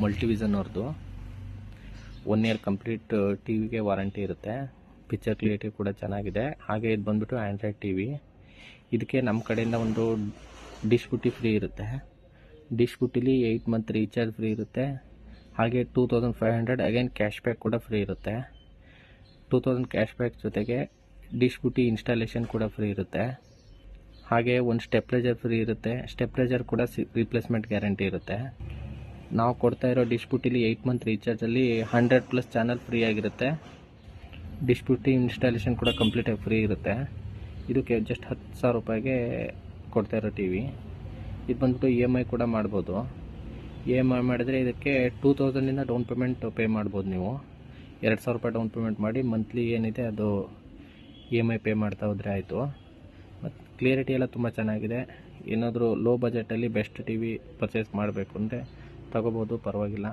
ಮಲ್ಟಿವಿಷನ್ ಅವ್ರದ್ದು 1 year complete T ವಿಗೆ warranty ಇರುತ್ತೆ. Picture clarity ಕೂಡ ಚೆನ್ನಾಗಿದೆ. ಹಾಗೆ ಇದು ಬಂದ್ಬಿಟ್ಟು ಆ್ಯಂಡ್ರಾಯ್ಡ್ ಟಿ ವಿ. ಇದಕ್ಕೆ ನಮ್ಮ ಕಡೆಯಿಂದ ಒಂದು ಡಿಶ್ ಬುಟ್ಟಿ ಫ್ರೀ ಇರುತ್ತೆ. ಡಿಶ್ ಬುಟ್ಟಿಲಿ 8 ಮಂತ್ ರೀಚಾರ್ಜ್ ಫ್ರೀ ಇರುತ್ತೆ. ಹಾಗೆ 2500 ಅಗೇನ್ ಕ್ಯಾಶ್ ಬ್ಯಾಕ್ ಕೂಡ ಫ್ರೀ ಇರುತ್ತೆ. 2000 ಕ್ಯಾಶ್ ಬ್ಯಾಕ್ ಜೊತೆಗೆ ಡಿಶ್ ಬುಟ್ಟಿ ಇನ್ಸ್ಟಾಲೇಷನ್ ಕೂಡ ಫ್ರೀ ಇರುತ್ತೆ. ಹಾಗೆ ಒಂದು ಸ್ಟೆಪ್ಲೈಜರ್ ಫ್ರೀ ಇರುತ್ತೆ. ಸ್ಟೆಪ್ಲೈಜರ್ ಕೂಡ ರಿಪ್ಲೇಸ್ಮೆಂಟ್ ಗ್ಯಾರಂಟಿ ಇರುತ್ತೆ. ನಾವು ಕೊಡ್ತಾ ಇರೋ ಡಿಶ್ ಬುಟ್ಟಿಲಿ 8 ಮಂತ್ ರೀಚಾರ್ಜಲ್ಲಿ 100+ ಚಾನಲ್ ಫ್ರೀ ಆಗಿರುತ್ತೆ. ಡಿಶ್ ಬುಟ್ಟಿ ಇನ್ಸ್ಟಾಲೇಷನ್ ಕೂಡ ಕಂಪ್ಲೀಟಾಗಿ ಫ್ರೀ ಇರುತ್ತೆ. ಇದಕ್ಕೆ ಜಸ್ಟ್ 10,000 ರೂಪಾಯಿಗೆ ಕೊಡ್ತಾ ಇರೋ ಟಿ ವಿ. ಇದು ಬಂದ್ಬಿಟ್ಟು EMI ಕೂಡ ಮಾಡ್ಬೋದು. EMI ಮಾಡಿದರೆ ಇದಕ್ಕೆ 2000ಇಂದ ಡೌನ್ ಪೇಮೆಂಟ್ ಪೇ ಮಾಡ್ಬೋದು. ನೀವು 2,000 ರೂಪಾಯಿ ಡೌನ್ ಪೇಮೆಂಟ್ ಮಾಡಿ ಮಂತ್ಲಿ ಏನಿದೆ ಅದು EMI ಪೇ ಮಾಡ್ತಾ ಹೋದರೆ ಆಯಿತು. ಮತ್ತು ಕ್ಲಿಯರಿಟಿ ಎಲ್ಲ ತುಂಬ ಚೆನ್ನಾಗಿದೆ. ಏನಾದರೂ ಲೋ ಬಜೆಟಲ್ಲಿ ಬೆಸ್ಟ್ ಟಿ ವಿ ಪರ್ಚೇಸ್ ಮಾಡಬೇಕು ಅಂದರೆ ತಗೋಬೋದು, ಪರವಾಗಿಲ್ಲ.